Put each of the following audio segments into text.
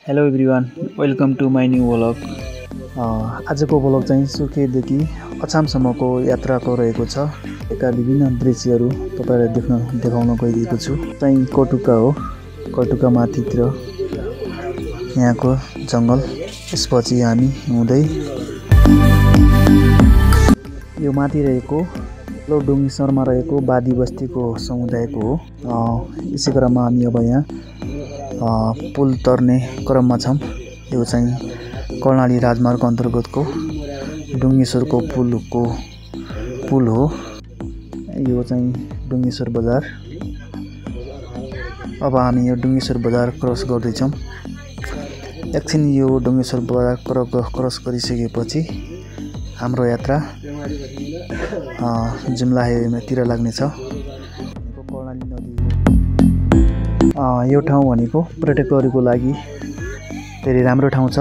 Hello everyone, welcome to my new vlog. आजको vlog चाहिँ सुर्खेतदेखि अछामसम्मको यात्राको रहेको छ। यता विभिन्न दृश्यहरू तपाईहरुलाई देखाउन गइरहेको छु। चाहिँ कटुका हो, कटुका माथितिर यहाँको जंगल। यसपछि हामी हुँदै यो माथि रहेको लोडुङसरमा रहेको बादी बस्तीको समुदायको हो। यसै क्रममा हामी अब यहाँ पुल तर्ने क्रममा छौं। यो चाहिँ कर्णाली राजमार्ग अन्तर्गतको डुङ्गेश्वरको पुल हो। यो चाहिँ डुङ्गेश्वर बजार। अब हामी यो डुङ्गेश्वर बजार क्रस गर्दै छौं। एकछिन यो डुङ्गेश्वर बजार क्रस गरिसकेपछि हाम्रो यात्रा जुम्ला हाइवेतिर लाग्नेछ। कर्णाली नदी हो। यो ठाउँ भनेको पर्यटकहरूको लागि धेरै राम्रो ठाउँ छ।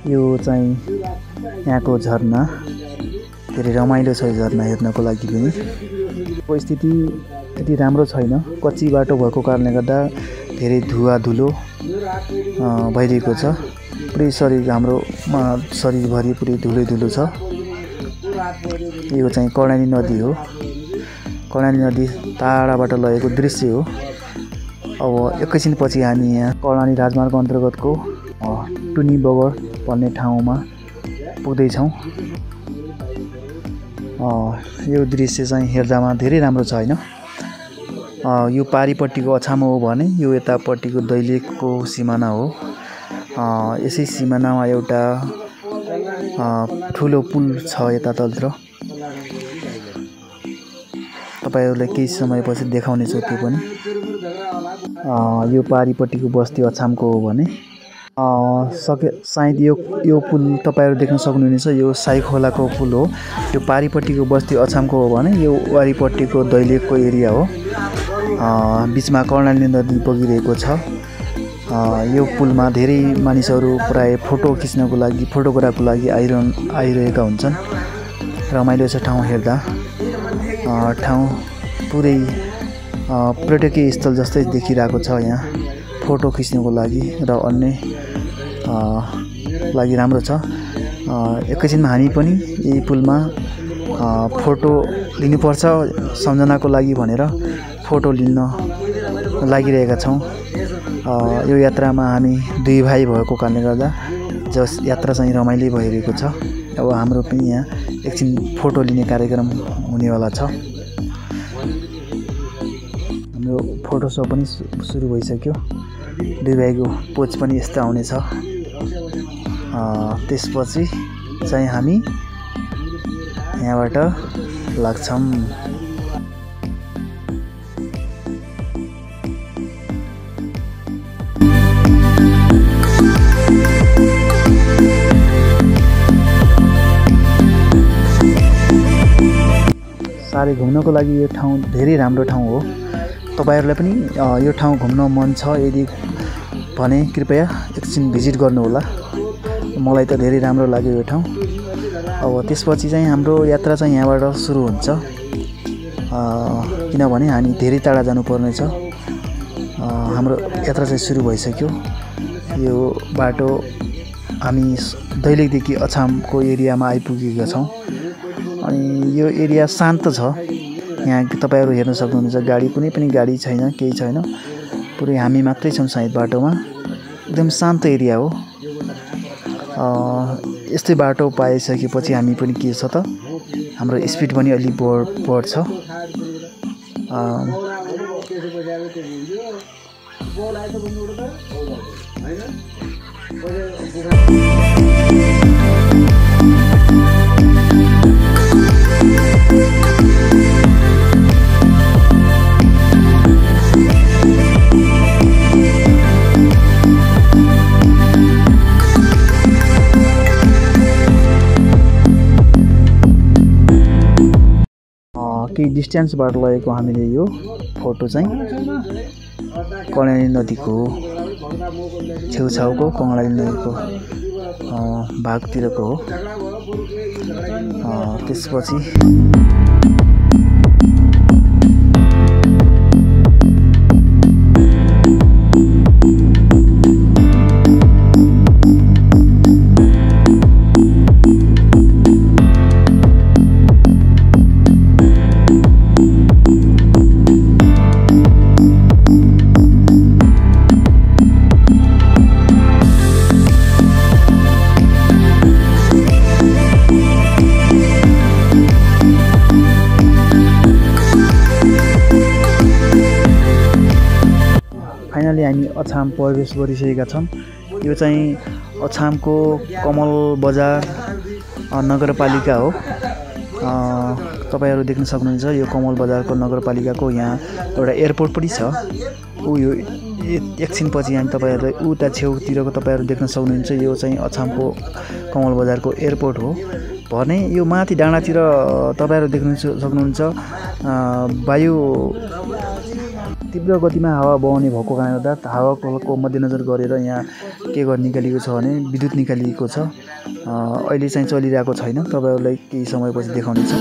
यो चाहिँ यहाँको झरना, धेरै रमाइलो छ। यो झरना हेर्नको लागि पनि परिस्थिति त्यति राम्रो छैन। कच्ची बाटो भएको कारणले गर्दा धेरै धुवा धुलो भइरहेको छ। पुरै शरीर हाम्रो शरीरभरि पुरै धुलो छ। यो चाहिँ कर्णाली नदी हो। कर्णाली नदी टाढाबाट लगेको दृश्य हो। अब एकैछिनपछि हामी यहाँ कर्णाली राजमार्ग अन्तर्गतको टुनी बगर भन्ने ठाउँमा पुग्दैछौँ। यो दृश्य चाहिँ हेर्दामा धेरै राम्रो छ हैन। यो पारिपट्टिको अछाम हो भने यो यतापट्टिको दैलेखको सिमाना हो। यसै सिमानामा एउटा ठुलो पुल छ यतातल्तिर। तपाईहरुलाई केही समयपछि देखाउने छु त्यो पनि। यो पारिपट्टिको बस्ती अछामको हो भने सायद यो पुल तपाईहरु देख्न सक्नुहुनेछ। यो साई खोलाको पुल हो। यो पारिपट्टिको बस्ती अछामको हो भने यो वारिपट्टिको दैलेखको एरिया हो। बीचमा कर्णाली नदी बगिरहेको छ। यो पुलमा धेरै मानिसहरू प्राय फोटो खिच्नको लागि फोटोग्राफको लागि आइरहेका हुन्छन्। रमाइलो छ ठाउँ हेर्दा। ठाउँ पुरै पर्यटकीय स्थल जस्तै देखिरहेको छ। यहाँ फोटो खिच्नको लागि र अन्य लागि राम्रो छ। एकैछिनमा हामी पनि यही पुलमा फोटो लिनुपर्छ सम्झनाको लागि भनेर फोटो लिन लागिरहेका छौँ। यो यात्रामा हामी दुई भाइ भएको कारणले गर्दा जस यात्रा चाहिँ रमाइलो भइरहेको छ। अब हाम्रो पनि यहाँ एकछिन फोटो लिने कार्यक्रम हुनेवाला छ। हाम्रो फोटो सो पनि सुरु भइसक्यो। दुई भाइको पोज पनि यस्तो आउनेछ। त्यसपछि चाहिँ हामी यहाँबाट लाग्छौँ। साह्रै घुम्नको लागि यो ठाउँ धेरै राम्रो ठाउँ हो। तपाईहरुलाई पनि यो ठाउँ घुम्न मन छ यदि भने कृपया एकछिन भिजिट गर्नुहोला। मलाई त धेरै राम्रो लाग्यो यो ठाउँ। अब त्यसपछि चाहिँ हाम्रो यात्रा चाहिँ यहाँबाट सुरु हुन्छ। किनभने हामी धेरै टाढा जानुपर्ने छ। हाम्रो यात्रा चाहिँ सुरु भइसक्यो। यो बाटो हामी दैलेखदेखि अछामको एरियामा आइपुगेका छौँ। अनि यो एरिया शान्त छ। यहाँ तपाईहरु हेर्न सक्नुहुन्छ गाडी कुनै पनि गाडी छैन, केही छैन। पुरै हामी मात्रै छौँ सायद बाटोमा। एकदम शान्त एरिया हो। यस्तै बाटो पाइसकेपछि हामी पनि के छ त हाम्रो स्पिड पनि अलि बढ्छ। केही डिस्टेन्सबाट लगेको हामीले यो फोटो चाहिँ कर्णाली नदीको छेउछाउको कर्णाली नदीको भागतिरको हो। त्यसपछि हामी अछाम प्रवेश गरिसकेका छौँ। यो चाहिँ अछामको कमल बजार नगरपालिका हो। तपाईहरु देख्न सक्नुहुन्छ यो कमल बजारको नगरपालिकाको यहाँ एउटा एयरपोर्ट पनि छ। यो एकछिनपछि हामी तपाईहरुलाई उता छेउतिरको तपाईहरु देख्न सक्नुहुन्छ यो चाहिँ अछामको कमल बजारको एयरपोर्ट हो। भने यो माथि डाँडातिर तपाईहरु देख्न सक्नुहुन्छ वायु तीव्र गतिमा हावा बहने भएको कारणले गर्दा हावाको मध्यनजर गरेर यहाँ के गर्न निकालिएको छ भने विद्युत निकालिएको छ। अहिले चाहिँ चलिरहेको छैन, तपाईहरुलाई केही समयपछि देखाउनेछ।